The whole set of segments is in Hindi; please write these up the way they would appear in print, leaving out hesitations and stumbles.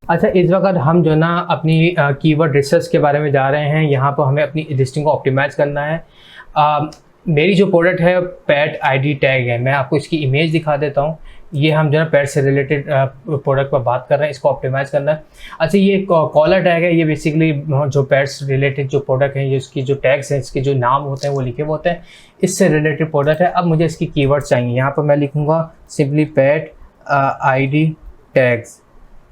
अच्छा, इस वक्त हम जो ना अपनी कीवर्ड रिसर्च के बारे में जा रहे हैं। यहाँ पर हमें अपनी लिस्टिंग को ऑप्टिमाइज़ करना है। मेरी जो प्रोडक्ट है पेट आईडी टैग है, मैं आपको इसकी इमेज दिखा देता हूँ। ये हम जो है पेट से रिलेटेड प्रोडक्ट पर बात कर रहे हैं, इसको ऑप्टिमाइज़ करना है। अच्छा, ये कॉलर टैग है, ये बेसिकली जो पेट्स रिलेटेड जो प्रोडक्ट है, ये इसकी जो टैग्स हैं, इसके जो नाम होते हैं वो लिखे हुए होते हैं, इससे रिलेटेड प्रोडक्ट है। अब मुझे इसकी कीवर्ड चाहिए। यहाँ पर मैं लिखूँगा सिंपली पेट आईडी टैग्स।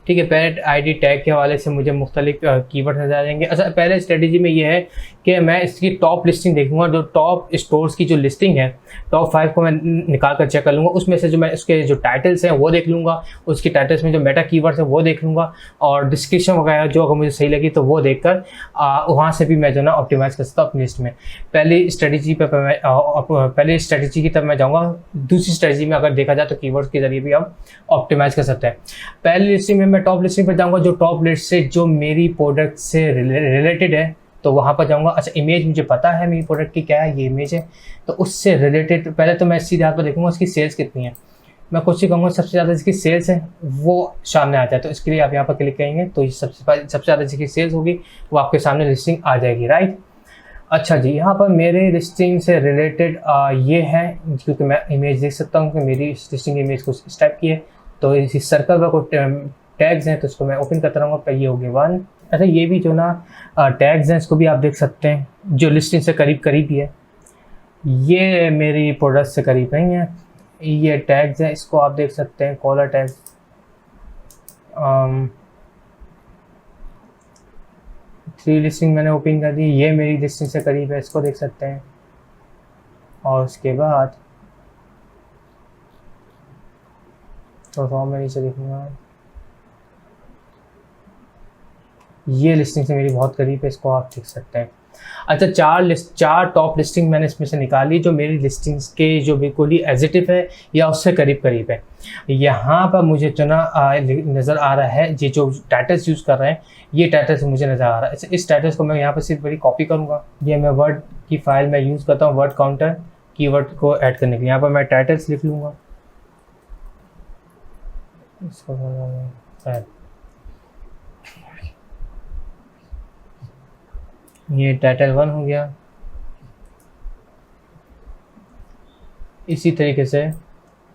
ठीक है, पेट आईडी टैग के हवाले से मुझे मुख्तलिफ कीवर्ड नजर आ जाएंगे। अच्छा, पहले स्ट्रेटजी में ये है कि मैं इसकी टॉप लिस्टिंग देखूंगा, जो टॉप स्टोर्स की जो लिस्टिंग है, टॉप 5 को मैं निकाल कर चेक कर लूँगा। उसमें से जो मैं उसके जो टाइटल्स हैं वो देख लूँगा, उसकी टाइटल्स में जो मेटा कीवर्ड्स है वो देख लूँगा, और डिस्क्रिप्शन वगैरह जो अगर मुझे सही लगी तो वो देख कर वहाँ से भी मैं जो ना ऑप्टिमाइज़ कर सकता हूँ अपनी लिस्ट में। पहली स्ट्रेटजी की तरफ मैं जाऊँगा। दूसरी स्ट्रेटजी में अगर देखा जाए तो कीवर्ड्स के जरिए भी हम ऑप्टिमाइज़ कर सकते हैं। पहली लिस्टिंग में मैं टॉप लिस्टिंग पर जाऊंगा, जो टॉप लिस्ट से जो मेरी प्रोडक्ट से रिलेटेड है, तो वहां पर जाऊंगा। अच्छा, इमेज मुझे पता है मेरी प्रोडक्ट की क्या है, ये इमेज है, तो उससे रिलेटेड पहले तो मैं सीधे हाथ पर देखूंगा उसकी सेल्स कितनी है। मैं कोशिश करूंगा सबसे ज़्यादा जिसकी सेल्स है वो सामने आ जाए, तो इसके लिए आप यहाँ पर क्लिक करेंगे तो ये सबसे ज़्यादा जिसकी सेल्स होगी वो आपके सामने लिस्टिंग आ जाएगी, राइट। अच्छा जी, यहाँ पर मेरे लिस्टिंग से रिलेटेड ये है, क्योंकि मैं इमेज देख सकता हूँ कि मेरी लिस्टिंग इमेज कुछ इस टाइप की है। तो इसी सर्कल का कोई टैग्स हैं तो इसको मैं ओपन करता रहूँगा। ये हो गया 1। अच्छा, ये भी जो ना टैग्स हैं इसको भी आप देख सकते हैं, जो लिस्टिंग से करीब ही है। ये मेरी प्रोडक्ट से करीब नहीं है, ये टैग्स हैं, इसको आप देख सकते हैं। कॉलर टैग 3 लिस्टिंग मैंने ओपन कर दी, ये मेरी लिस्टिंग से करीब है, इसको देख सकते हैं। और उसके बाद तो मैं नीचे देखूँगा, ये लिस्टिंग से मेरी बहुत करीब है, इसको आप देख सकते हैं। अच्छा, 4 टॉप लिस्टिंग मैंने इसमें से निकाली जो मेरी लिस्टिंग्स के जो बिल्कुल ही एजिटिव है या उससे करीब है। यहाँ पर मुझे जो ना नज़र आ रहा है, ये जो टाइटल्स यूज़ कर रहे हैं ये टाइटल्स मुझे नज़र आ रहा है। इस टाइटल्स को मैं यहाँ पर सिर्फ बड़ी कॉपी करूँगा। ये मैं वर्ड की फाइल में यूज़ करता हूँ, वर्ड काउंटर कीवर्ड को ऐड करने के लिए। यहाँ पर मैं टाइटल्स लिख लूँगा, इसको ये टाइटल 1 हो गया। इसी तरीके से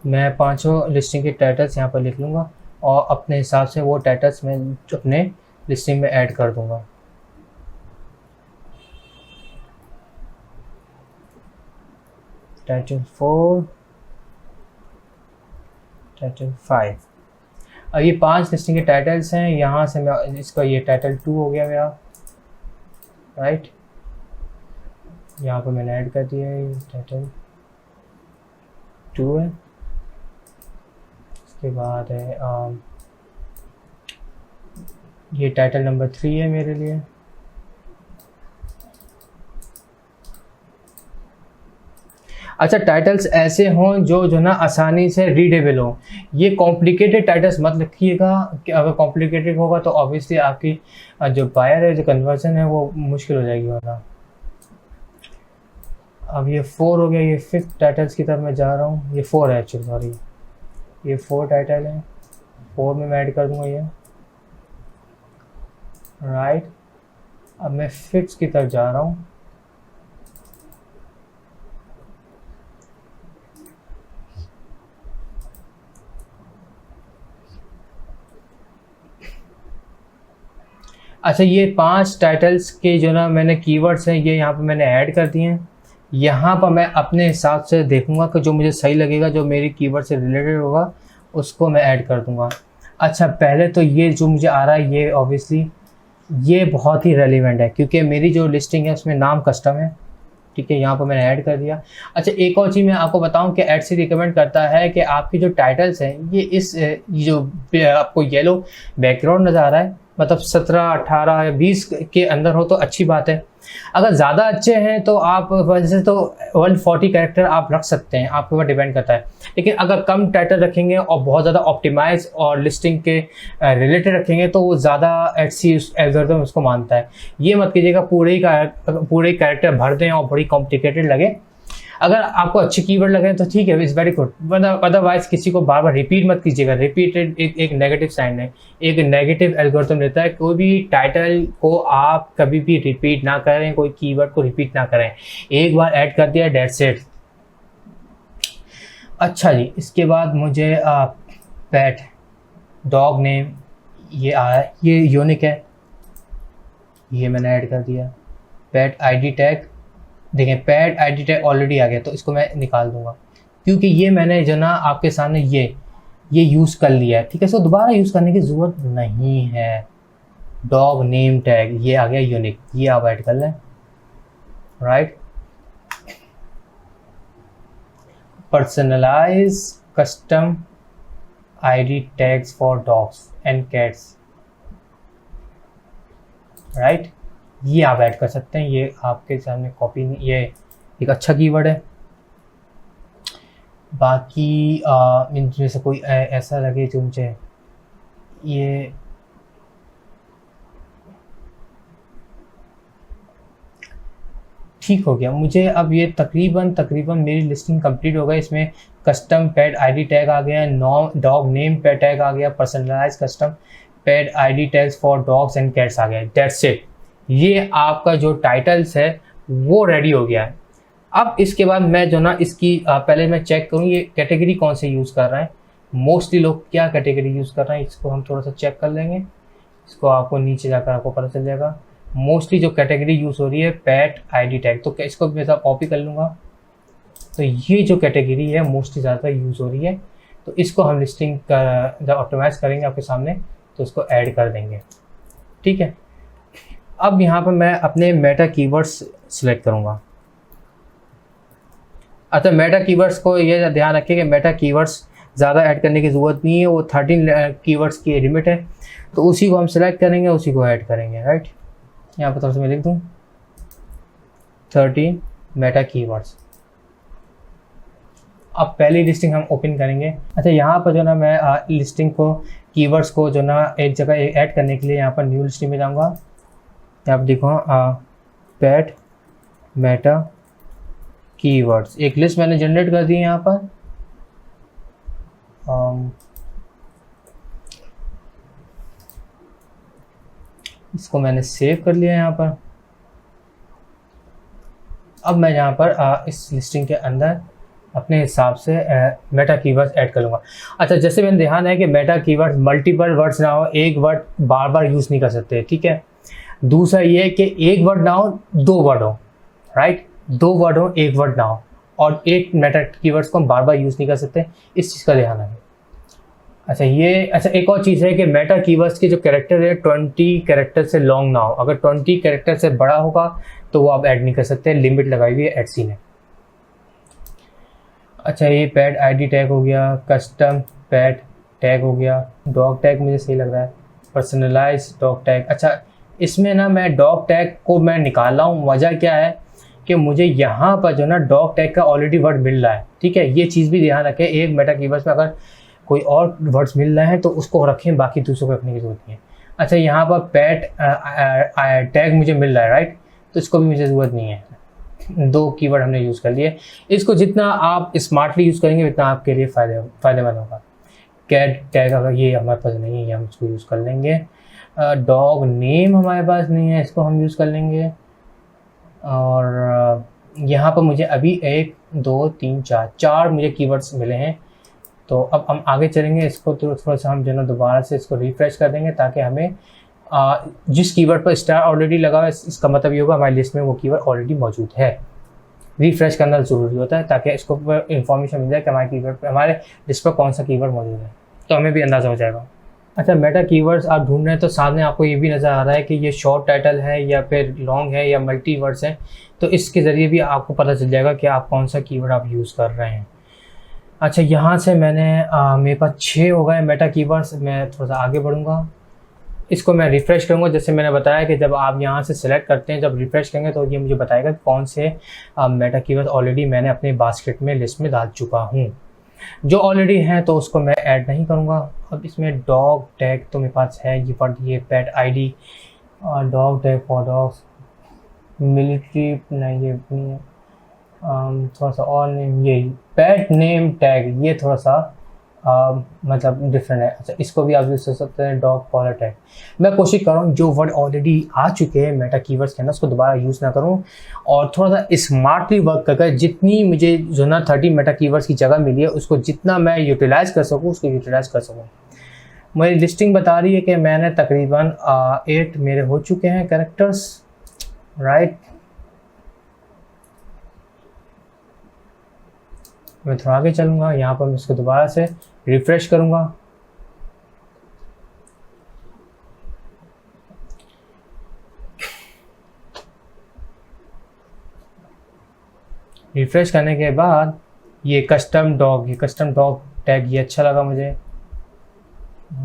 मैं 5 लिस्टिंग के टाइटल्स यहाँ पर लिख लूँगा और अपने हिसाब से वो टाइटल्स मैं अपने लिस्टिंग में ऐड कर दूँगा। टाइटल 4, टाइटल 5, और ये 5 लिस्टिंग के टाइटल्स हैं। यहाँ से मैं इसका ये टाइटल 2 हो गया मेरा, राइट। यहाँ पर मैंने ऐड कर दिया है, टाइटल 2 है। इसके बाद है ये टाइटल नंबर 3 है मेरे लिए। अच्छा, टाइटल्स ऐसे हों जो ना आसानी से रीडेबल हो। ये कॉम्प्लिकेटेड टाइटल्स मत लिखिएगा, कि अगर कॉम्प्लिकेटेड होगा तो ऑब्वियसली आपकी जो बायर है, जो कन्वर्जन है वो मुश्किल हो जाएगी वरना। अब ये 4 हो गया, ये 5th टाइटल्स की तरफ मैं जा रहा हूँ। ये 4 है एक्चुअली, सॉरी, ये 4 टाइटल है। 4 में मैं ऐड कर दूँगा ये, राइट। अब मैं 5th की तरफ जा रहा हूँ। अच्छा, ये 5 टाइटल्स के जो ना मैंने कीवर्ड्स हैं ये यहाँ पर मैंने ऐड कर दिए हैं। यहाँ पर मैं अपने हिसाब से देखूँगा कि जो मुझे सही लगेगा, जो मेरी कीवर्ड से रिलेटेड होगा उसको मैं ऐड कर दूँगा। अच्छा, पहले तो ये जो मुझे आ रहा है ये ऑब्वियसली ये बहुत ही रेलिवेंट है, क्योंकि मेरी जो लिस्टिंग है उसमें नाम कस्टम है, ठीक है। यहाँ पर मैंने ऐड कर दिया। अच्छा, एक और चीज़ मैं आपको बताऊं कि एडसी रिकमेंड करता है कि आपकी जो टाइटल्स हैं ये जो आपको येलो बैकग्राउंड नज़र आ रहा है, मतलब 17, 18 या 20 के अंदर हो तो अच्छी बात है। अगर ज़्यादा अच्छे हैं तो आप वैसे तो 140 कैरेक्टर आप रख सकते हैं, आपके ऊपर डिपेंड करता है। लेकिन अगर कम टाइटल रखेंगे और बहुत ज़्यादा ऑप्टिमाइज और लिस्टिंग के रिलेटेड रखेंगे तो वो ज़्यादा एडसी एल्गोरिथम उसको मानता है। ये मत कीजिएगा पूरे ही कैरेक्टर भर दें और बड़ी कॉम्प्लिकेटेड लगे। अगर आपको अच्छे कीवर्ड लगे तो ठीक है, इज़ वेरी गुड, अदरवाइज किसी को बार बार रिपीट मत कीजिएगा। रिपीटेड एक नेगेटिव साइन है, एक नेगेटिव एल्गोरिथम रहता है। कोई भी टाइटल को आप कभी भी रिपीट ना करें, कोई कीवर्ड को रिपीट ना करें, एक बार ऐड कर दिया, दैट्स इट। अच्छा जी, इसके बाद मुझे पेट डॉग नेम ये आया, ये यूनिक है, ये मैंने ऐड कर दिया। पेट आईडी टैग, देखें पेट आईडी टैग ऑलरेडी आ गया, तो इसको मैं निकाल दूंगा क्योंकि ये मैंने जो ना आपके सामने ये यूज़ कर लिया है, ठीक है। इसको दोबारा यूज़ करने की ज़रूरत नहीं है। डॉग नेम टैग ये आ गया यूनिक, ये आप ऐड कर लें, right. Personalise custom ID tags for dogs and cats, right, ये आप ऐड कर सकते हैं। ये आपके सामने कॉपी, ये एक अच्छा कीवर्ड है। बाकी इनमें से कोई ऐसा लगे जो मुझे ये ठीक हो गया मुझे। अब ये तकरीबन मेरी लिस्टिंग कंप्लीट हो गई। इसमें कस्टम पेट आईडी टैग आ गया, डॉग नेम पेट टैग आ गया, personalize custom pet ID tags for dogs and cats आ गया, दैट्स इट। ये आपका जो टाइटल्स है वो रेडी हो गया है। अब इसके बाद मैं जो ना इसकी पहले मैं चेक करूँ ये कैटेगरी कौन से यूज़ कर रहे हैं, मोस्टली लोग क्या कैटेगरी यूज़ कर रहे हैं, इसको हम थोड़ा सा चेक कर लेंगे। इसको आपको नीचे जाकर आपको पता चल जाएगा। मोस्टली जो कैटेगरी यूज़ हो रही है पेट आईडी टैग, तो इसको मैं कॉपी कर लूँगा। तो ये जो कैटेगरी है मोस्टली ज़्यादा यूज़ हो रही है, तो इसको हम लिस्टिंग का जब ऑप्टिमाइज़ करेंगे आपके सामने तो इसको ऐड कर देंगे, ठीक है। अब यहाँ पर मैं अपने मेटा कीवर्ड्स सिलेक्ट करूँगा। अच्छा, मेटा कीवर्ड्स को ये ध्यान रखिए कि मेटा कीवर्ड्स ज़्यादा ऐड करने की ज़रूरत नहीं है, वो 13 कीवर्ड्स की लिमिट है, तो उसी को हम सिलेक्ट करेंगे, उसी को ऐड करेंगे, राइट। यहाँ पर थोड़ा सा मैं लिख दूँ 13 मेटा कीवर्ड्स। अब पहली लिस्टिंग हम ओपन करेंगे। अच्छा, यहाँ पर जो ना मैं लिस्टिंग को कीवर्ड्स को जो ना एक जगह ऐड करने के लिए यहाँ पर न्यू लिस्टिंग में जाऊँगा। यहाँ पर देखो पेट मेटा कीवर्ड्स, एक लिस्ट मैंने जनरेट कर दी है यहाँ पर। इसको मैंने सेव कर लिया यहाँ पर। अब मैं यहाँ पर इस लिस्टिंग के अंदर अपने हिसाब से मेटा कीवर्ड्स ऐड कर लूँगा। अच्छा, जैसे मैंने ध्यान है कि मेटा कीवर्ड्स मल्टीपल वर्ड्स ना हो, एक वर्ड बार बार यूज़ नहीं कर सकते, ठीक है। दूसरा ये कि एक वर्ड ना हो, दो वर्ड हो, राइट, दो वर्ड हो, एक वर्ड ना हो, और एक मेटा कीवर्ड्स को हम बार बार यूज़ नहीं कर सकते, इस चीज़ का ध्यान रखें। अच्छा, एक और चीज़ है कि मेटा कीवर्ड्स के जो कैरेक्टर है 20 कैरेक्टर से लॉन्ग ना हो। अगर 20 कैरेक्टर से बड़ा होगा तो वो आप ऐड नहीं कर सकते, लिमिट लगाई हुई है एडसी ने। अच्छा, ये पेट आईडी टैग हो गया, कस्टम पेट टैग हो गया, डॉग टैग मुझे सही लग रहा है, पर्सनलाइज डॉग टैग। अच्छा, इसमें ना मैं डॉग टैग को मैं निकाल रहा हूँ, वजह क्या है कि मुझे यहाँ पर जो ना डॉग टैग का ऑलरेडी वर्ड मिल रहा है, ठीक है। ये चीज़ भी ध्यान रखें, एक मेटा कीवर्ड्स में अगर कोई और वर्ड्स मिल रहे हैं तो उसको रखें, बाकी दूसरों को रखने की जरूरत नहीं है। अच्छा, यहाँ पर पेट टैग मुझे मिल रहा है, राइट, तो इसको भी मुझे ज़रूरत नहीं है। दो कीवर्ड हमने यूज़ कर लिए। इसको जितना आप स्मार्टली यूज़ करेंगे उतना आपके लिए फ़ायदेमंद होगा। कैट टैग अगर ये हमारे पास नहीं है, ये हम इसको यूज़ कर लेंगे। डॉग नेम हमारे पास नहीं है, इसको हम यूज़ कर लेंगे। और यहाँ पर मुझे अभी 1 2 3 4 मुझे कीवर्ड्स मिले हैं। तो अब हम आगे चलेंगे, इसको थोड़ा सा हम जो ना दोबारा से इसको रिफ्रेश कर देंगे ताकि हमें जिस कीवर्ड पर स्टार ऑलरेडी लगा है इसका मतलब ये होगा हमारी लिस्ट में वो कीवर्ड ऑलरेडी मौजूद है। रिफ्रेश करना ज़रूरी होता है ताकि इसको इन्फॉर्मेशन मिल जाए कि हमारे कीवर्ड पर, हमारे लिस्ट पर कौन सा कीवर्ड मौजूद है, तो हमें भी अंदाज़ा हो जाएगा। अच्छा, मेटा कीवर्ड्स आप ढूंढ रहे हैं तो सामने आपको ये भी नज़र आ रहा है कि ये शॉर्ट टाइटल है या फिर लॉन्ग है या मल्टी वर्ड्स हैं, तो इसके ज़रिए भी आपको पता चल जाएगा कि आप कौन सा कीवर्ड आप यूज़ कर रहे हैं। अच्छा, यहाँ से मैंने मेरे पास 6 हो गए मेटा कीवर्ड्स। मैं थोड़ा सा आगे बढ़ूँगा, इसको मैं रिफ़्रेश करूँगा। जैसे मैंने बताया कि जब आप यहाँ से सिलेक्ट करते हैं, जब रिफ़्रेश करेंगे तो ये मुझे बताएगा कि कौन से मेटा कीवर्ड ऑलरेडी मैंने अपने बास्केट में लिस्ट में डाल चुका हूँ। जो ऑलरेडी हैं तो उसको मैं ऐड नहीं करूँगा। अब इसमें डॉग टैग तो मेरे पास है, ये पर ये पेट आईडी और dog tag for dogs, military नहीं, ये नहीं है। थोड़ा सा और नेम, ये पेट नेम टैग ये थोड़ा सा मतलब डिफरेंट है। अच्छा, इसको भी आप यूज़ कर सकते हैं, डॉग कॉलर टैग। मैं कोशिश कर रहा हूँ जो वर्ड ऑलरेडी आ चुके हैं मेटा कीवर्ड्स के अंदर उसको दोबारा यूज़ ना करूँ, और थोड़ा सा स्मार्टली वर्क करके जितनी मुझे जो ना 30 मेटा कीवर्ड्स की जगह मिली है उसको जितना मैं यूटिलाइज कर सकूँ उसको यूटिलाइज कर सकूँ। मेरी लिस्टिंग बता रही है कि मैंने तकरीबन 8 मेरे हो चुके हैं कैरेक्टर्स, राइट। मैं थोड़ा आगे चलूँगा, यहाँ पर मैं इसको दोबारा से रिफ्रेश करूँगा। रिफ्रेश करने के बाद ये कस्टम डॉग टैग ये अच्छा लगा मुझे।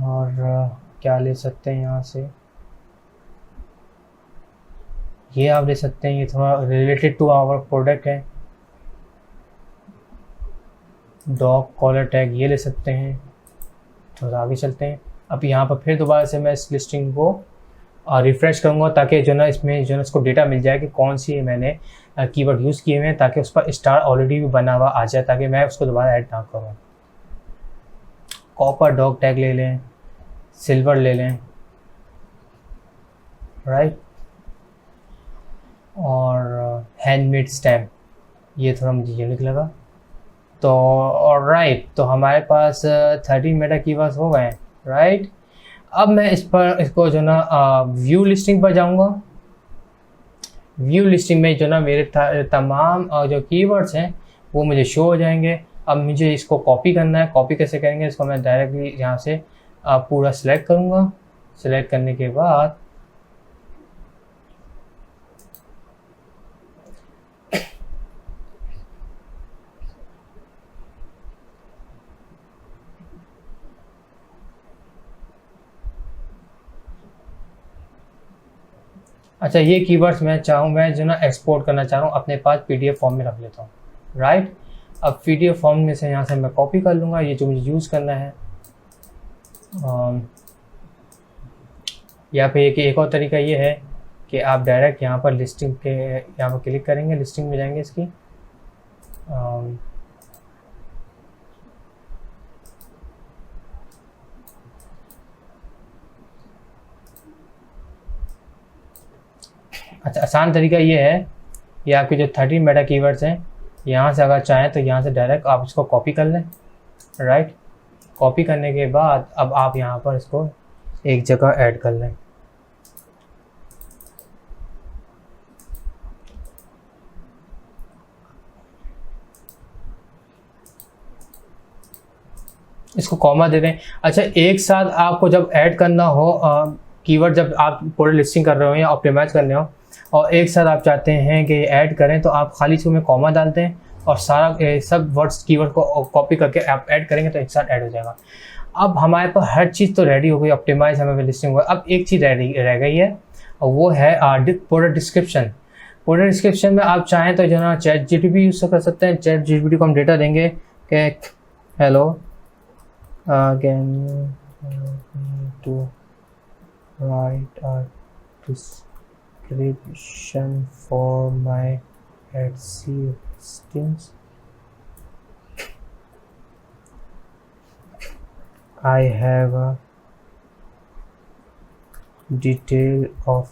और क्या ले सकते हैं यहाँ से, ये आप ले सकते हैं, ये थोड़ा रिलेटेड टू आवर प्रोडक्ट है। डॉग कॉलर टैग ये ले सकते हैं। थोड़ा आगे चलते हैं। अब यहाँ पर फिर दोबारा से मैं इस लिस्टिंग को रिफ़्रेश करूँगा ताकि जो ना इसमें जो ना इसको डेटा मिल जाए कि कौन सी मैंने कीवर्ड यूज़ किए हुए हैं, ताकि उस पर स्टार ऑलरेडी भी बना हुआ आ जाए ताकि मैं उसको दोबारा ऐड ना करूँ। कॉपर डॉग टैग ले लें, सिल्वर ले लें, राइट। और हैंडमेड स्टैम्प ये थोड़ा मुझे यूनिक लगा। तो और राइट, तो हमारे पास 13 मेटा कीवर्ड्स हो गए हैं, राइट। अब मैं इसको जो ना व्यू लिस्टिंग पर जाऊंगा। व्यू लिस्टिंग में जो ना मेरे तमाम जो कीवर्ड्स हैं वो मुझे शो हो जाएंगे। अब मुझे इसको कॉपी करना है। कॉपी कैसे करेंगे, इसको मैं डायरेक्टली यहाँ से पूरा सिलेक्ट करूँगा। सिलेक्ट करने के बाद अच्छा, ये कीवर्ड्स मैं जो ना एक्सपोर्ट करना चाह रहा हूँ अपने पास पीडीएफ फॉर्म में रख लेता हूँ, राइट। अब पीडीएफ फॉर्म में से यहाँ से मैं कॉपी कर लूँगा ये जो मुझे यूज़ करना है। या फिर एक और तरीका ये है कि आप डायरेक्ट यहाँ पर लिस्टिंग के यहाँ पर क्लिक करेंगे, लिस्टिंग में जाएंगे इसकी। अच्छा, आसान तरीका ये है कि आपके जो 13 मेटा कीवर्ड्स हैं यहाँ से अगर चाहें तो यहाँ से डायरेक्ट आप इसको कॉपी कर लें, राइट। कॉपी करने के बाद अब आप यहाँ पर इसको एक जगह ऐड कर लें। इसको कॉमा दे दें। अच्छा, एक साथ आपको जब ऐड करना हो कीवर्ड, जब आप पूरे लिस्टिंग कर रहे हो या ऑप्टिमाइज कर रहे हो और एक साथ आप चाहते हैं कि ऐड करें, तो आप खाली इसको में कॉमा डालते हैं और सारा सब वर्ड्स कीवर्ड को कॉपी करके आप ऐड करेंगे तो एक साथ ऐड हो जाएगा। अब हमारे पास हर चीज़ तो रेडी हो गई, ऑप्टिमाइज हमें लिस्टिंग हो गई। अब एक चीज़ रेडी रह गई है और वो है प्रोडक्ट डिस्क्रिप्शन। प्रोडक्ट डिस्क्रिप्शन में आप चाहें तो जो ना चैट जीपीटी यूज़ कर सकते हैं। चैट जीपीटी को हम डेटा देंगे कि hello can you help me to write a description for my Etsy listings? I have a detail of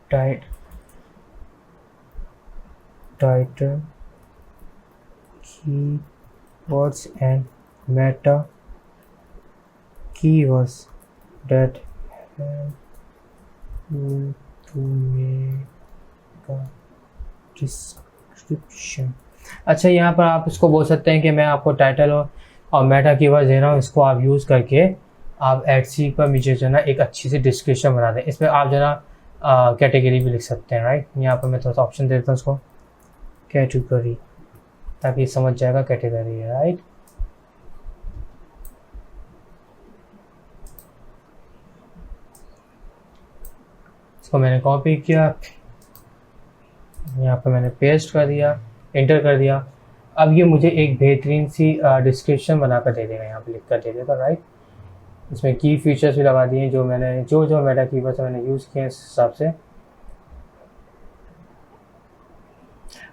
title, keywords and meta keywords that help you to make a description। अच्छा, यहाँ पर आप इसको बोल सकते हैं कि मैं आपको टाइटल और मेटा कीवर्ड दे रहा हूँ, इसको आप यूज़ करके आप एडसी पर मुझे जो ना एक अच्छी सी डिस्क्रिप्शन बना दें। इसमें आप जो ना कैटेगरी भी लिख सकते हैं, राइट। यहाँ पर मैं थोड़ा सा ऑप्शन दे देता हूँ उसको, कैटेगरी, ताकि समझ जाएगा कैटेगरी है, राइट। इसको मैंने कॉपी किया, यहाँ पर मैंने पेस्ट कर दिया, एंटर कर दिया। अब ये मुझे एक बेहतरीन सी डिस्क्रिप्शन बनाकर दे देगा, यहाँ पे लिख कर दे देगा, राइट। इसमें की फीचर्स भी लगा दिए जो मैंने जो मेटा कीवर्ड्स मैंने यूज़ किए इस हिसाब से।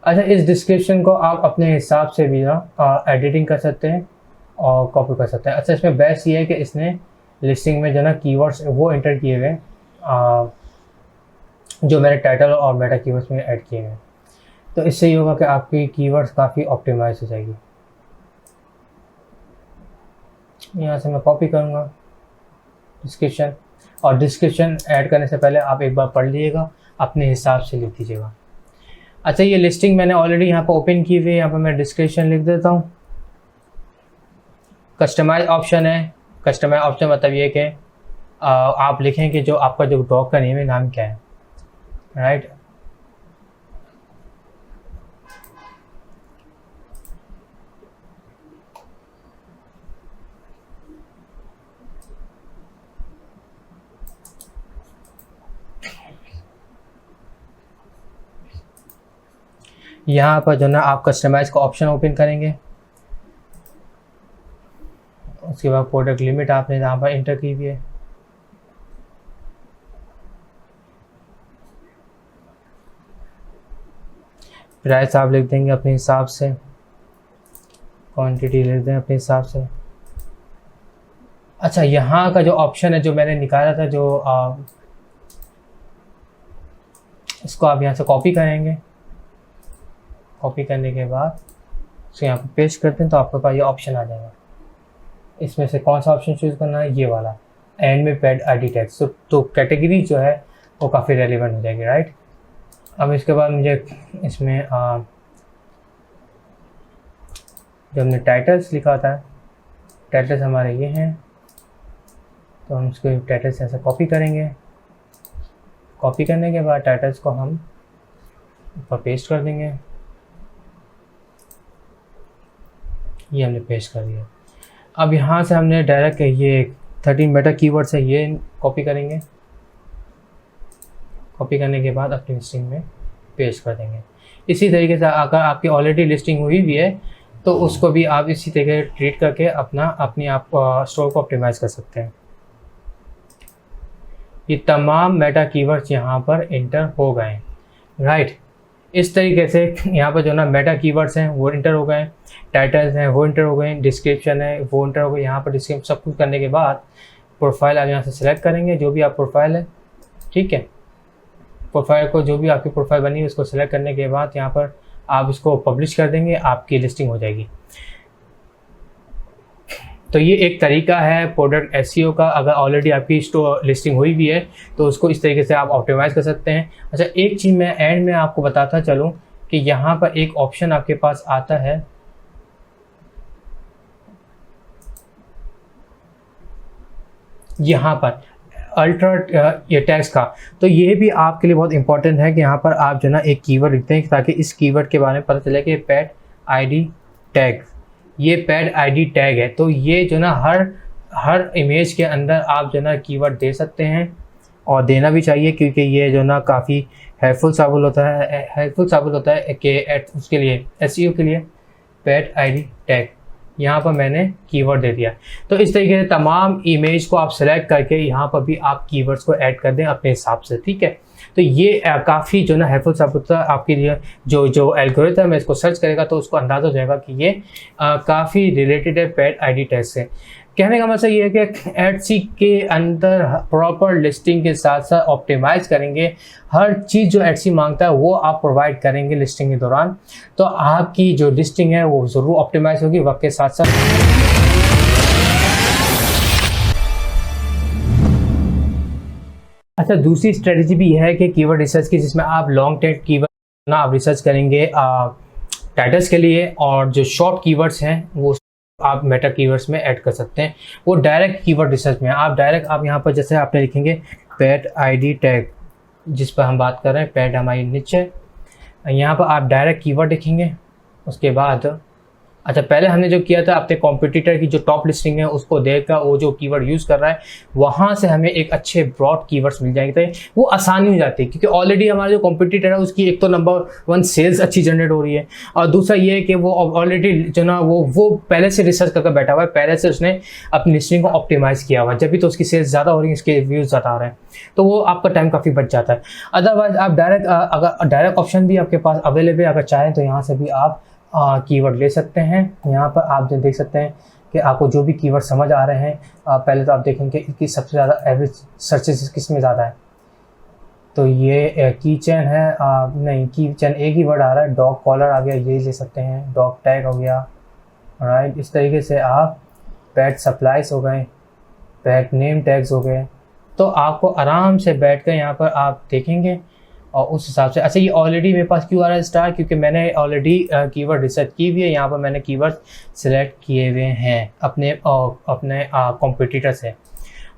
अच्छा, इस डिस्क्रिप्शन को आप अपने हिसाब से भी ना एडिटिंग कर सकते हैं और कॉपी कर सकते हैं। अच्छा, इसमें बेस्ट ये है कि इसने लिस्टिंग में जो ना कीवर्ड्स वो एंटर किए हुए हैं जो मेरे टाइटल और मेटा कीवर्ड्स में ऐड किए हैं। तो इससे ये होगा कि आपकी कीवर्ड्स काफ़ी ऑप्टिमाइज हो जाएगी। यहाँ से मैं कॉपी करूँगा डिस्क्रिप्शन, और डिस्क्रिप्शन ऐड करने से पहले आप एक बार पढ़ लीजिएगा, अपने हिसाब से लिख दीजिएगा। अच्छा, ये लिस्टिंग मैंने ऑलरेडी यहाँ पर ओपन की हुई है। यहाँ पर मैं डिस्क्रिप्शन लिख देता हूँ। कस्टमाइज ऑप्शन है। कस्टमाइज ऑप्शन मतलब ये कि आप लिखें कि जो आपका जो डॉग का नेम है, नाम क्या है, राइट। यहाँ पर जो ना आप कस्टमाइज का ऑप्शन ओपन करेंगे। उसके बाद प्रोडक्ट लिमिट आपने यहाँ पर इंटर की हुई है। प्राइस आप लिख देंगे अपने हिसाब से, क्वांटिटी लिख दें अपने हिसाब से। अच्छा, यहाँ का जो ऑप्शन है जो मैंने निकाला था, जो इसको आप यहाँ से कॉपी करेंगे। कॉपी करने के बाद इसको यहाँ पे पेस्ट करते हैं तो आपके पास ये ऑप्शन आ जाएगा। इसमें से कौन सा ऑप्शन चूज़ करना है, ये वाला, एंड में पैड आईडी टैग्स। तो कैटेगरी जो है वो काफ़ी रेलिवेंट हो जाएगी, राइट। अब इसके बाद मुझे इसमें जो हमने टाइटल्स लिखा था, टाइटल्स हमारे ये हैं, तो हम इसको टाइटल्स ऐसे कॉपी करेंगे। कॉपी करने के बाद टाइटल्स को हम ऊपर पेस्ट कर देंगे। ये हमने पेस्ट कर दिया। अब यहाँ से हमने डायरेक्ट ये 13 मेटा कीवर्ड्स है, ये कॉपी करेंगे। कॉपी करने के बाद अपनी लिस्टिंग में पेस्ट कर देंगे। इसी तरीके से अगर आपकी ऑलरेडी लिस्टिंग हुई भी है तो उसको भी आप इसी तरीके से ट्रीट करके अपनी आप स्टोर को ऑप्टिमाइज़ कर सकते हैं। ये तमाम मेटा कीवर्ड्स यहाँ पर इंटर हो गए हैं, राइट। इस तरीके से यहाँ पर जो ना मेटा कीवर्ड्स हैं वो इंटर हो गए, टाइटल्स हैं वो इंटर हो गए, डिस्क्रिप्शन है वो इंटर हो गए। यहाँ पर डिस्क्रिप्शन सब कुछ करने के बाद प्रोफाइल आप यहाँ से सिलेक्ट करेंगे, जो भी आप प्रोफाइल है, ठीक है। प्रोफाइल को, जो भी आपकी प्रोफाइल बनी है उसको सिलेक्ट करने के बाद यहाँ पर आप इसको पब्लिश कर देंगे, आपकी लिस्टिंग हो जाएगी। तो ये एक तरीका है प्रोडक्ट एसईओ का। अगर ऑलरेडी आपकी स्टोर लिस्टिंग हुई भी है तो उसको इस तरीके से आप ऑप्टिमाइज़ कर सकते हैं। अच्छा, एक चीज़ मैं एंड में आपको बताता चलूँ कि यहाँ पर एक ऑप्शन आपके पास आता है, यहाँ पर अल्ट्रा ये टैग्स का। तो ये भी आपके लिए बहुत इंपॉर्टेंट है कि यहाँ पर आप जो ना एक कीवर्ड लिखते हैं ताकि इस कीवर्ड के बारे में पता चले कि पेट आईडी टैग, ये पेड आईडी टैग है। तो ये जो ना हर इमेज के अंदर आप जो ना कीवर्ड दे सकते हैं और देना भी चाहिए, क्योंकि ये जो ना काफ़ी हेल्पफुल साबित होता है कि उसके लिए एसईओ के लिए पेड आईडी टैग यहाँ पर मैंने कीवर्ड दे दिया। तो इस तरीके से तमाम इमेज को आप सेलेक्ट करके यहाँ पर भी आप कीवर्ड्स को ऐड कर दें अपने हिसाब से, ठीक है। तो ये काफ़ी जो ना हेल्पफुल साबित होता है आपके लिए। जो एल्गोरिथम है इसको सर्च करेगा तो उसको अंदाज़ा हो जाएगा कि ये काफ़ी रिलेटेड है पेड आईडी टैग से। कहने का मतलब ये है कि एडसी के अंदर प्रॉपर लिस्टिंग के साथ साथ ऑप्टिमाइज करेंगे, हर चीज़ जो एडसी मांगता है वो आप प्रोवाइड करेंगे लिस्टिंग के दौरान, तो आपकी जो लिस्टिंग है वो ज़रूर ऑप्टिमाइज होगी वक्त के साथ साथ। अच्छा, दूसरी स्ट्रेटजी भी है कि कीवर्ड रिसर्च की, जिसमें आप लॉन्ग टेल कीवर्ड ना आप रिसर्च करेंगे टाइटल्स के लिए, और जो शॉर्ट कीवर्ड्स हैं वो आप मेटा कीवर्ड्स में ऐड कर सकते हैं। वो डायरेक्ट कीवर्ड रिसर्च में आप यहाँ पर जैसे आपने लिखेंगे पेड आईडी टैग, जिस पर हम बात कर रहे हैं, पेड हमारी नीचे, यहाँ पर आप डायरेक्ट कीवर्ड लिखेंगे। उसके बाद अच्छा, पहले हमने जो किया था अपने कॉम्पिटिटर की जो टॉप लिस्टिंग है उसको देखकर वो जो कीवर्ड यूज़ कर रहा है वहाँ से हमें एक अच्छे ब्रॉड कीवर्ड्स मिल जाएंगे, तो वो आसानी हो जाती है क्योंकि ऑलरेडी हमारा जो कॉम्पिटिटर है उसकी एक तो नंबर 1 सेल्स अच्छी जनरेट हो रही है, और दूसरा ये है कि वो ऑलरेडी जो ना वो पहले से रिसर्च करके बैठा हुआ है, पहले से उसने अपनी लिस्टिंग को ऑप्टिमाइज़ किया हुआ है, जब भी तो उसकी सेल्स ज़्यादा हो रही है, उसके व्यूज़ ज़्यादा आ रहे हैं, तो वो आपका टाइम काफ़ी बच जाता है। अदरवाइज आप डायरेक्ट ऑप्शन भी आपके पास अवेलेबल है, अगर चाहें तो यहाँ से भी आप कीवर्ड ले सकते हैं। यहाँ पर आप जो देख सकते हैं कि आपको जो भी कीवर्ड समझ आ रहे हैं, पहले तो आप देखेंगे कि सबसे ज़्यादा एवरेज सर्चेस किस में ज़्यादा है, तो ये की चैन है, नहीं की चैन एक ही वर्ड आ रहा है, डॉग कॉलर आ गया, ये ले सकते हैं, डॉग टैग हो गया, राइट। इस तरीके से आप पेट सप्लाइज हो गए, पेट नेम टैग्स हो गए, तो आपको आराम से बैठ कर यहाँ पर आप देखेंगे और उस हिसाब से। अच्छा, ये ऑलरेडी मेरे पास क्यों आ रहा है स्टार, क्योंकि मैंने ऑलरेडी कीवर्ड रिसर्च की हुई है, यहाँ पर मैंने कीवर्ड सेलेक्ट किए हुए हैं अपने कॉम्पिटिटर से,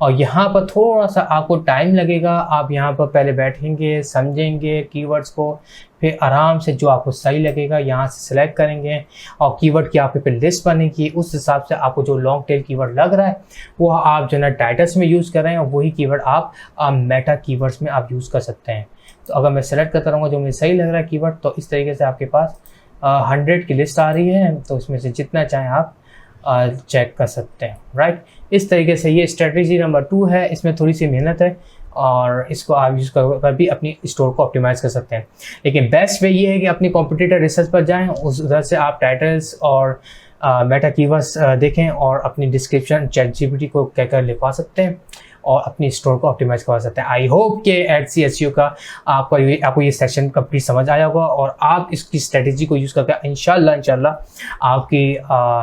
और यहाँ पर थोड़ा सा आपको टाइम लगेगा, आप यहाँ पर पहले बैठेंगे, समझेंगे कीवर्ड्स को, फिर आराम से जो आपको सही लगेगा यहाँ से सिलेक्ट करेंगे, और कीवर्ड की आपके पे लिस्ट बनेगी, उस हिसाब से आपको जो लॉन्ग टेल कीवर्ड लग रहा है वो आप जो है टाइटल्स में यूज़ कर रहे हैं, और वही कीवर्ड आप मेटा कीवर्ड्स में आप यूज़ कर सकते हैं। तो अगर मैं सेलेक्ट करता रहूँगा जो मुझे सही लग रहा है कीवर्ड, तो इस तरीके से आपके पास 100 की लिस्ट आ रही है, तो उसमें से जितना चाहें आप चेक कर सकते हैं, राइट। इस तरीके से ये स्ट्रेटजी नंबर 2 है, इसमें थोड़ी सी मेहनत है और इसको आप यूज़ कर भी अपनी स्टोर को ऑप्टिमाइज़ कर सकते हैं, लेकिन बेस्ट वे ये है कि अपनी कॉम्पिटिटर रिसर्च पर जाएं, उस उधर से आप टाइटल्स और मेटा कीवर्ड्स देखें और अपनी डिस्क्रिप्शन ChatGPT को कहकर लिखवा सकते हैं और अपनी स्टोर को ऑप्टिमाइज़ करवा सकते हैं। आई होप कि एडसी एसईओ का आपको ये सेशन कंप्लीट समझ आया होगा और आप इसकी स्ट्रेटेजी को यूज़ करके इंशाल्लाह आपकी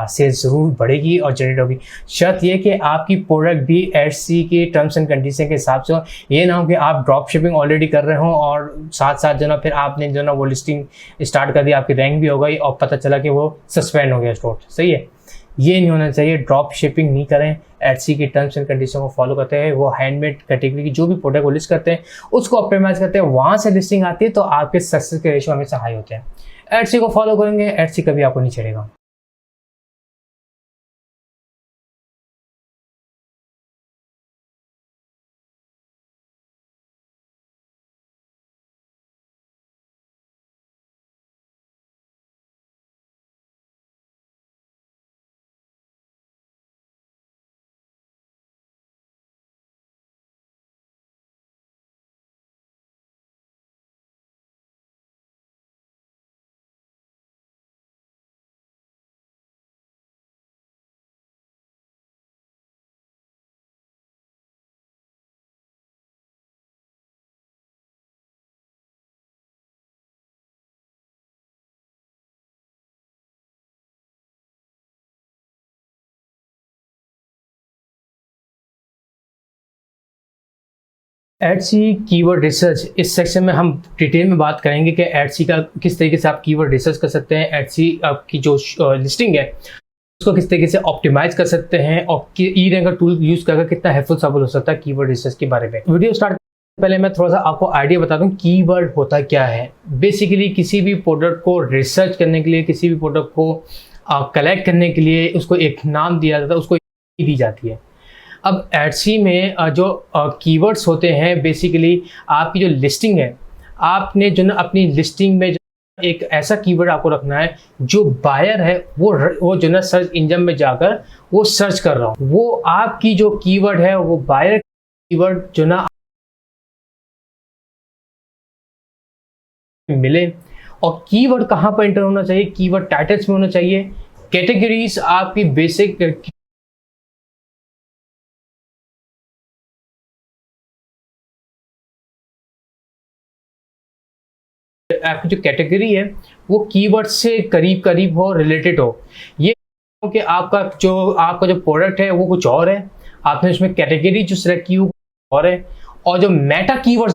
सेल्स ज़रूर बढ़ेगी और जनरेट होगी। शर्त ये कि आपकी प्रोडक्ट भी एडसी के टर्म्स एंड कंडीशन के हिसाब से हो, ये ना हो कि आप ड्रॉप शिपिंग ऑलरेडी कर रहे हो और साथ साथ जो ना फिर आपने जो ना वो लिस्टिंग स्टार्ट कर दी, आपकी रैंक भी हो गई और पता चला कि वो सस्पेंड हो गया स्टोर। सही है, ये नहीं होना चाहिए। ड्रॉप शिपिंग नहीं करें, एडसी की टर्म्स एंड कंडीशन को फॉलो करते हैं। वो हैंडमेड कैटेगरी की जो भी प्रोडक्ट वो लिस्ट करते हैं उसको ऑप्टिमाइज करते हैं, वहाँ से लिस्टिंग आती है, तो आपके सक्सेस के रेशियो हमेशा हाई होते हैं। एडसी को फॉलो करेंगे, एडसी कभी आपको नहीं छेड़ेगा। एडसी कीवर्ड रिसर्च, इस सेक्शन में हम डिटेल में बात करेंगे कि एडसी का किस तरीके से आप कीवर्ड रिसर्च कर सकते हैं, एडसी आपकी जो लिस्टिंग है उसको किस तरीके से ऑप्टिमाइज कर सकते हैं और ई रैंकर टूल यूज करके कितना हेल्पफुल साबित हो सकता है कीवर्ड रिसर्च के बारे में। वीडियो स्टार्ट करने से पहले मैं थोड़ा सा आपको आइडिया बता दूं कीवर्ड होता क्या है। बेसिकली किसी भी प्रोडक्ट को रिसर्च करने के लिए, किसी भी प्रोडक्ट को कलेक्ट करने के लिए उसको एक नाम दिया जाता है, उसको दी जाती है। अब एडसी में जो कीवर्ड्स होते हैं, बेसिकली आपकी जो लिस्टिंग है, आपने जो ना अपनी लिस्टिंग में एक ऐसा कीवर्ड आपको रखना है जो बायर है वो जो ना सर्च इंजन में जाकर वो सर्च कर रहा हो, वो आपकी जो कीवर्ड है वो बायर कीवर्ड जो ना मिले। और कीवर्ड कहाँ पर एंटर होना चाहिए, कीवर्ड टाइटल्स में होना चाहिए। कैटेगरीज आपकी बेसिक आपकी जो कैटेगरी है वो कीवर्ड से करीब करीब हो, रिलेटेड हो। ये कि आपका जो प्रोडक्ट है वो कुछ और है, आपने उसमें कैटेगरी जो सिलेक्ट की हो और है, और जो मेटा कीवर्ड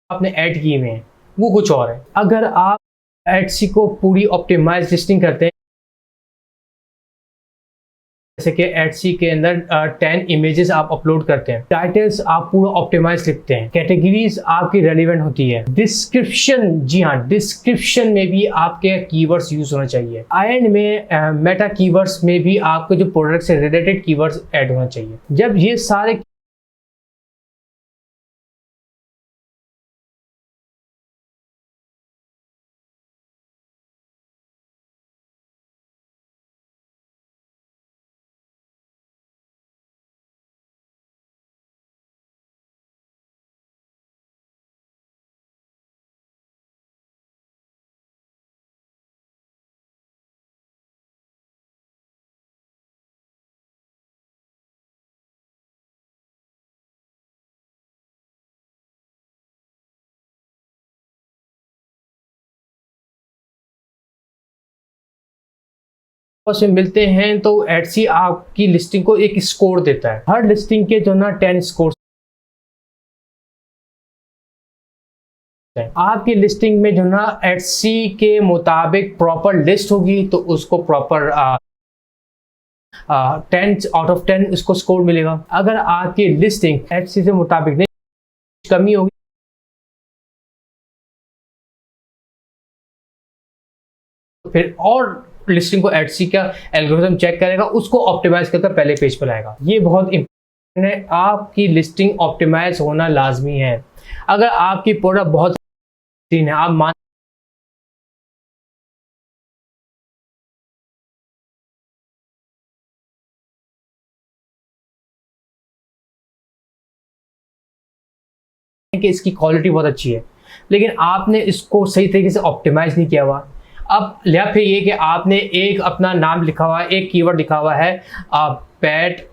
आपने ऐड किए हुए हैं वो कुछ और है। अगर आप एडसी को पूरी ऑप्टिमाइज लिस्टिंग करते हैं जैसे कि एडसी के अंदर 10 इमेजेस आप अपलोड करते हैं, टाइटल्स आप पूरा ऑप्टिमाइज लिखते हैं, कैटेगरीज आपकी रेलिवेंट होती है, डिस्क्रिप्शन, जी हाँ, डिस्क्रिप्शन में भी आपके कीवर्ड्स यूज होना चाहिए, एंड में मेटा कीवर्ड्स में भी आपके जो प्रोडक्ट से रिलेटेड कीवर्ड्स ऐड होना चाहिए। जब ये सारे से मिलते हैं तो एडसी आपकी लिस्टिंग को एक स्कोर देता है। हर लिस्टिंग के जो ना 10 स्कोर, आपकी लिस्टिंग में जो ना एडसी के मुताबिक प्रॉपर लिस्ट होगी तो उसको प्रॉपर 10 आउट ऑफ 10 उसको स्कोर मिलेगा। अगर आपकी लिस्टिंग एडसी से मुताबिक नहीं, कमी होगी, फिर और लिस्टिंग को एडसी का एल्गोरिथम चेक करेगा, उसको ऑप्टिमाइज करके पहले पेज पर लाएगा। ये बहुत इंपॉर्टेंट है, आपकी लिस्टिंग ऑप्टिमाइज होना लाजमी है। अगर आपकी प्रोडक्ट बहुत है, आप मान कि इसकी क्वालिटी बहुत अच्छी है, लेकिन आपने इसको सही तरीके से ऑप्टिमाइज नहीं किया हुआ, अब या फिर ये कि आपने एक अपना नाम लिखा हुआ है, एक कीवर्ड लिखा हुआ है pet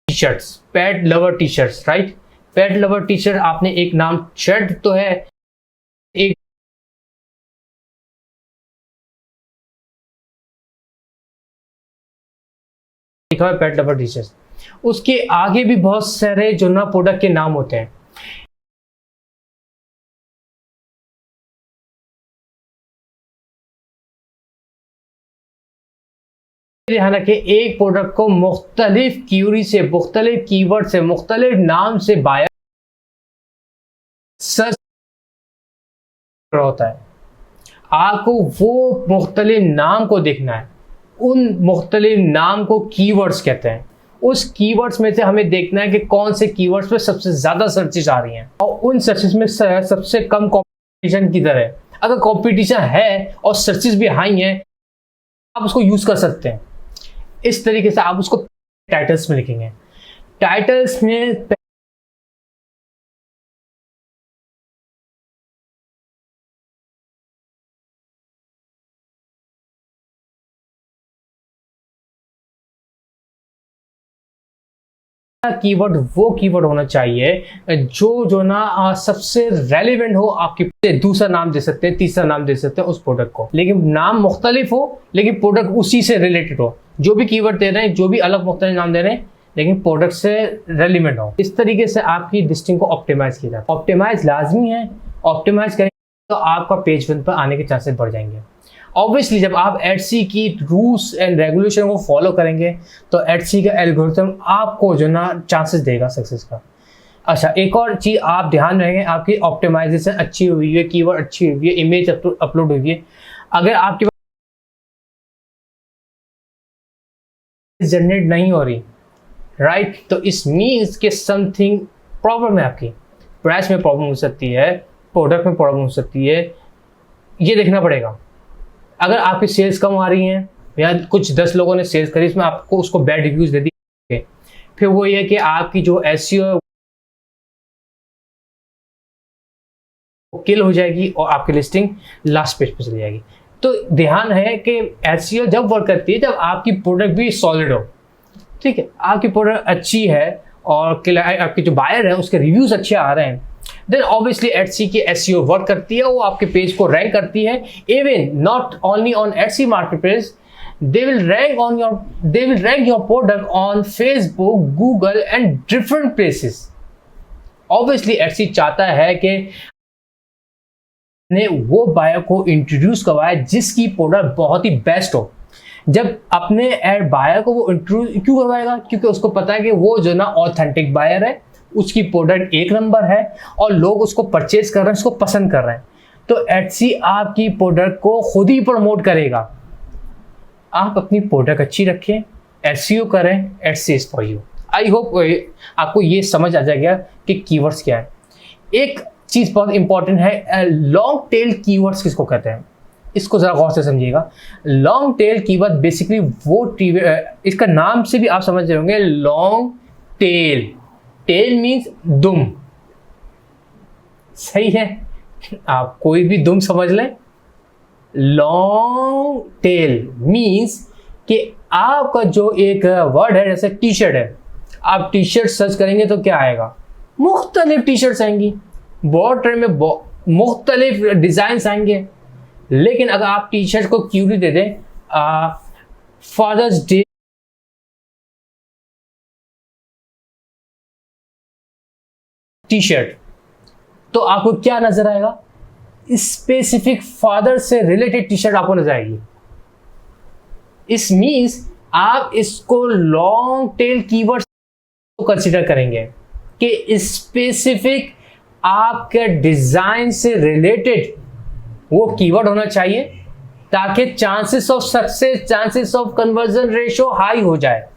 T shirts, pet lover T shirts, right, pet lover T shirt, आपने एक नाम शर्ट तो है, एक लिखा हुआ है पेट लवर टी शर्ट्स, उसके आगे भी बहुत सारे जो ना प्रोडक्ट के नाम होते हैं। ध्यान रखें, एक प्रोडक्ट को मुख्तलिफ क्यूरी से, मुख्तलिफ कीवर्ड से, मुख्तलिफ नाम से बायर सर्च होता है। आपको वो मुख्तलिफ नाम को देखना है, उन मुख्तलिफ नाम को कीवर्ड्स कहते हैं। उस कीवर्ड्स में से हमें देखना है कि कौन से कीवर्ड्स पे सबसे ज़्यादा सर्चेज आ रही हैं और उन सर्चेज में सबसे कम कंपटीशन किधर है। अगर कंपटीशन है और सर्चेज भी हाई हैं, आप उसको यूज़ कर सकते हैं। इस तरीके से आप उसको टाइटल्स में लिखेंगे। टाइटल्स में कीवर्ड वो कीवर्ड होना चाहिए जो ना सबसे रेलिवेंट हो आपकी। दूसरा नाम दे सकते हैं, तीसरा नाम दे सकते हैं उस प्रोडक्ट को, लेकिन नाम मुख्तलिफ हो, लेकिन प्रोडक्ट उसी से रिलेटेड हो। जो भी कीवर्ड दे रहे हैं, जो भी अलग मुख्तलिफ नाम दे रहे हैं, लेकिन प्रोडक्ट से रेलिवेंट हो। इस तरीके से आपकी लिस्टिंग को ऑप्टिमाइज किया जाता है। ऑप्टिमाइज लाजमी है, ऑप्टिमाइज करेंगे तो आपका पेज 1 पर आने के चांसेस बढ़ जाएंगे। ऑब्वियसली जब आप एडसी की रूल्स एंड रेगुलेशन को फॉलो करेंगे तो एडसी का एल्गोरिथम आपको जो ना चांसेस देगा सक्सेस का। अच्छा, एक और चीज़ आप ध्यान रखेंगे, आपकी ऑप्टिमाइजेशन अच्छी हुई है, कीवर्ड अच्छी हुई है, इमेज अपलोड हुई है, अगर आपके पास जनरेट नहीं हो रही, राइट, तो इस मीन्स के समथिंग प्रॉब्लम है। आपकी प्राइस में प्रॉब्लम हो सकती है, प्रोडक्ट में प्रॉब्लम हो सकती है, ये देखना पड़ेगा। अगर आपकी सेल्स कम आ रही हैं या कुछ 10 लोगों ने सेल्स करी, इसमें आपको उसको बैड रिव्यूज दे दिए, फिर वो ये है कि आपकी जो एसईओ किल हो जाएगी और आपकी लिस्टिंग लास्ट पेज पे चली जाएगी। तो ध्यान है कि एसईओ जब वर्क करती है जब आपकी प्रोडक्ट भी सॉलिड हो, ठीक है, आपकी प्रोडक्ट अच्छी है और आपके जो बायर है उसके रिव्यूज अच्छे आ रहे हैं, देन ऑब्वियसली एडसी की एसईओ वर्क करती है, वो आपके पेज को रैंक करती है। Even not only on Etsy marketplace, they will rank your product on Facebook, Google and different places. Obviously Etsy चाहता है कि ने वो बायर को इंट्रोड्यूस करवाया जिसकी प्रोडक्ट बहुत ही बेस्ट हो। जब अपने एड बायर को वो इंट्रोड्यूस क्यों करवाएगा? क्योंकि उसको पता है कि वो जो ना ऑथेंटिक बायर है, उसकी प्रोडक्ट एक नंबर है और लोग उसको परचेज कर रहे हैं, उसको पसंद कर रहे हैं। तो एटसी आपकी प्रोडक्ट को खुद ही प्रमोट करेगा। आप अपनी प्रोडक्ट अच्छी रखें, एसईओ करें, Etsy is for you. I hope आपको ये समझ आ जाएगा कि कीवर्ड्स क्या है। एक चीज़ बहुत इंपॉर्टेंट है, लॉन्ग टेल कीवर्ड्स किसको कहते हैं, इसको ज़रा गौर से समझिएगा। लॉन्ग टेल कीवर्ड बेसिकली वो इसका नाम से भी आप समझ रहे होंगे, लॉन्ग टेल। टेल मीन्स दुम, सही है? आप कोई भी दुम समझ लें। लॉन्ग टेल मीन्स कि आपका जो एक वर्ड है, जैसे टी शर्ट है, आप टी शर्ट सर्च करेंगे तो क्या आएगा? मुख्तलिफ टी शर्ट्स आएंगी, बहुत ट्रेंड में मुख्तलिफ डिज़ाइंस आएंगे। लेकिन अगर आप टी शर्ट को क्यूरी दे दें, फादर्स डे टी शर्ट, तो आपको क्या नजर आएगा? स्पेसिफिक फादर से रिलेटेड टी शर्ट आपको नजर आएगी। इस मीन्स आप इसको लॉन्ग टेल कीवर्ड कंसीडर करेंगे कि स्पेसिफिक आपके डिजाइन से रिलेटेड वो कीवर्ड होना चाहिए, ताकि chances of success, chances of conversion ratio high हो जाए,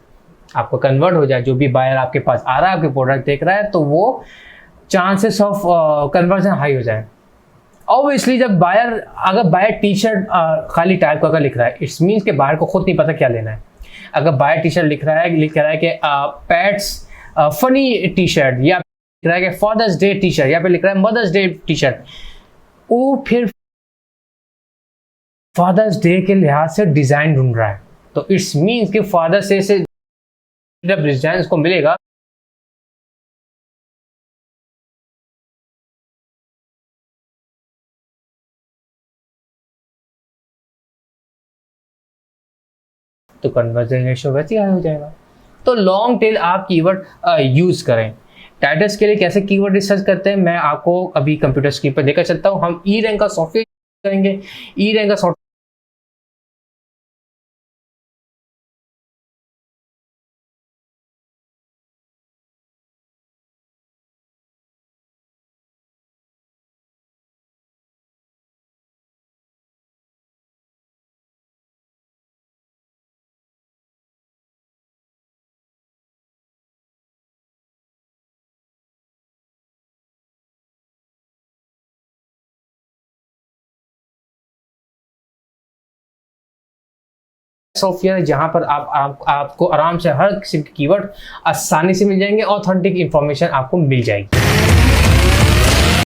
आपको कन्वर्ट हो जाए। जो भी बायर आपके पास आ रहा है, आपके प्रोडक्ट देख रहा है, तो वो चांसेस ऑफ कन्वर्जन हाई हो जाए। ऑब्वियसली जब अगर बायर टी शर्ट खाली टाइप का लिख रहा है, इट्स मीन्स के बायर को खुद नहीं पता क्या लेना है। अगर बायर टी शर्ट लिख रहा है कि पैट्स फनी टी शर्ट, या लिख रहा है कि फादर्स डे टी शर्ट, या फिर लिख रहा है मदर्स डे टी शर्ट, वो फिर फादर्स डे के लिहाज से डिजाइन ढूंढ रहा है। तो इट्स मीन्स कि फादर्स डे से जब डिजाइन उसको मिलेगा, तो कन्वर्जन रेशियो वैसे ही हाई हो जाएगा। तो लॉन्ग टेल आप कीवर्ड यूज करें। टाइटल्स के लिए कैसे कीवर्ड रिसर्च करते हैं, मैं आपको अभी कंप्यूटर स्क्रीन पर लेकर चलता हूं। हम ई रैंक का सॉफ्टवेयर करेंगे। ई रैंक का सॉफ्टवेयर सॉफ्टवेयर है जहां पर आपको आराम से हर किस्म के कीवर्ड आसानी से मिल जाएंगे, ऑथेंटिक इंफॉर्मेशन आपको मिल जाएगी।